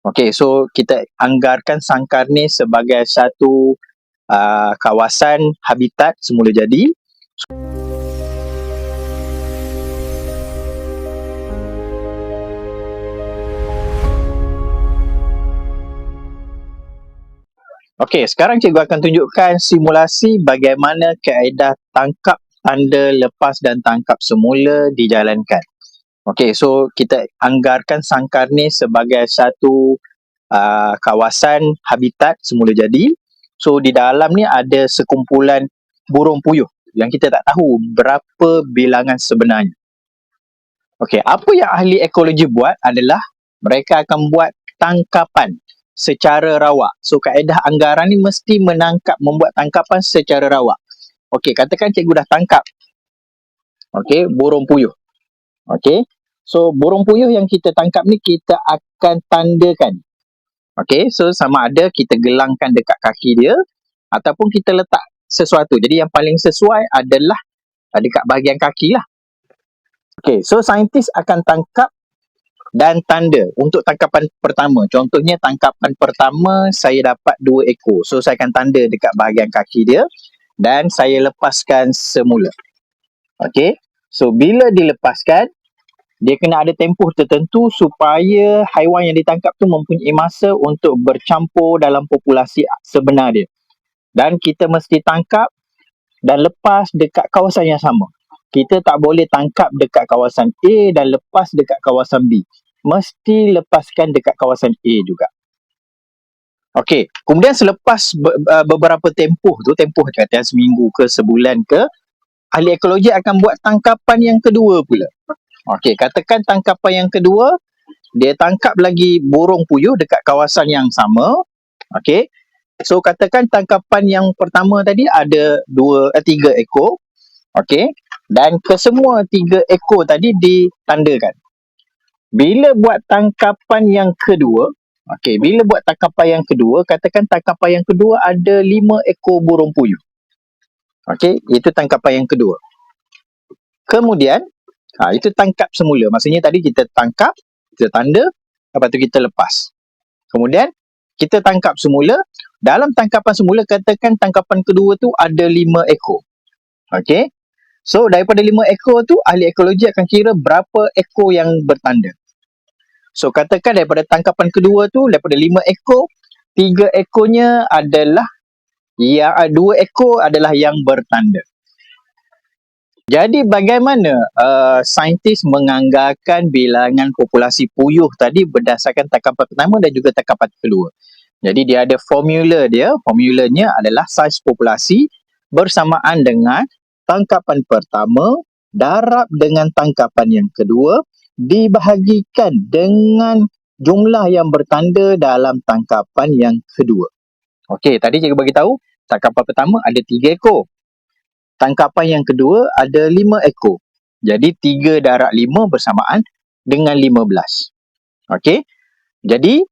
Okey, so kita anggarkan Sangkar ni sebagai satu kawasan habitat semula jadi. Okey, sekarang cikgu akan tunjukkan simulasi bagaimana kaedah tangkap, tanda, lepas dan tangkap semula dijalankan. Okey, so kita anggarkan Sangkar ni sebagai satu kawasan habitat semula jadi. So di dalam ni ada sekumpulan burung puyuh yang kita tak tahu berapa bilangan sebenarnya. Okey, apa yang ahli ekologi buat adalah mereka akan buat tangkapan secara rawak. So kaedah anggaran ni mesti membuat tangkapan secara rawak. Okey, katakan cikgu dah tangkap burung puyuh. Okey. So burung puyuh yang kita tangkap ni kita akan tandakan. Okey, so sama ada kita gelangkan dekat kaki dia ataupun kita letak sesuatu. Jadi yang paling sesuai adalah dekat bahagian kaki lah. Okey, so saintis akan tangkap dan tanda untuk tangkapan pertama. Contohnya tangkapan pertama saya dapat 2 ekor. So saya akan tanda dekat bahagian kaki dia dan saya lepaskan semula. Okey. So bila dilepaskan, dia kena ada tempoh tertentu supaya haiwan yang ditangkap tu mempunyai masa untuk bercampur dalam populasi sebenar dia. Dan kita mesti tangkap dan lepas dekat kawasan yang sama. Kita tak boleh tangkap dekat kawasan A dan lepas dekat kawasan B. Mesti lepaskan dekat kawasan A juga. Okey, kemudian selepas beberapa tempoh katakan seminggu ke sebulan ke, ahli ekologi akan buat tangkapan yang kedua pula. Okey, katakan tangkapan yang kedua, dia tangkap lagi burung puyuh dekat kawasan yang sama. Okey. So katakan tangkapan yang pertama tadi ada 3 ekor. Okey. Dan kesemua 3 ekor tadi ditandakan. Bila buat tangkapan yang kedua, katakan tangkapan yang kedua ada 5 ekor burung puyuh. Okey, itu tangkapan yang kedua. Kemudian, itu tangkap semula. Maksudnya tadi kita tangkap, kita tanda, lepas tu kita lepas. Kemudian, kita tangkap semula. Dalam tangkapan semula, katakan tangkapan kedua tu ada 5 ekor. Okey. So, daripada 5 ekor tu, ahli ekologi akan kira berapa ekor yang bertanda. So, katakan daripada tangkapan kedua tu, daripada 5 ekor, 3 ekornya adalah 2 ekor adalah yang bertanda. Jadi bagaimana saintis menganggarkan bilangan populasi puyuh tadi berdasarkan tangkapan pertama dan juga tangkapan kedua. Jadi dia ada formula dia. Formulanya adalah saiz populasi bersamaan dengan tangkapan pertama darab dengan tangkapan yang kedua dibahagikan dengan jumlah yang bertanda dalam tangkapan yang kedua. Okey, tadi cikgu bagi tahu tangkapan pertama ada 3 ekor. Tangkapan yang kedua ada 5 ekor. Jadi 3 darab 5 bersamaan dengan 15. Okey. Jadi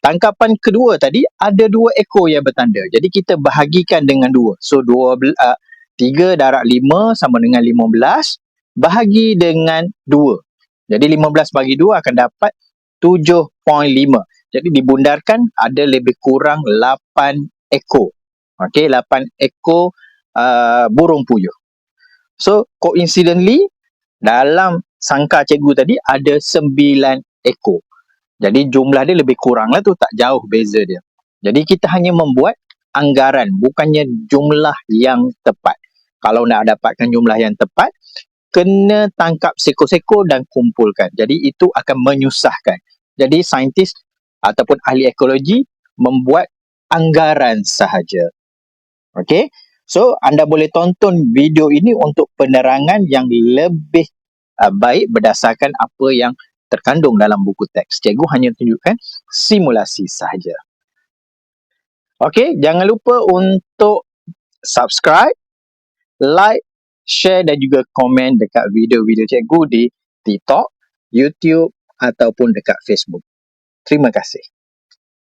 tangkapan kedua tadi ada 2 ekor yang bertanda. Jadi kita bahagikan dengan 2. So 3 darab 5 sama dengan 15 bahagi dengan 2. Jadi 15 bagi 2 akan dapat 7.5. Jadi dibundarkan ada lebih kurang 8 ekor. Okey, 8 ekor burung puyuh. So, coincidentally, dalam sangkar cikgu tadi ada 9 ekor. Jadi jumlah dia lebih kurang lah tu, tak jauh beza dia. Jadi kita hanya membuat anggaran, bukannya jumlah yang tepat. Kalau nak dapatkan jumlah yang tepat, kena tangkap sekor-sekor dan kumpulkan. Jadi itu akan menyusahkan. Jadi saintis ataupun ahli ekologi membuat anggaran sahaja. Okey. So anda boleh tonton video ini untuk penerangan yang lebih baik berdasarkan apa yang terkandung dalam buku teks. Cikgu hanya tunjukkan simulasi sahaja. Okey, jangan lupa untuk subscribe, like, share dan juga komen dekat video-video cikgu di TikTok, YouTube ataupun dekat Facebook. Terima kasih.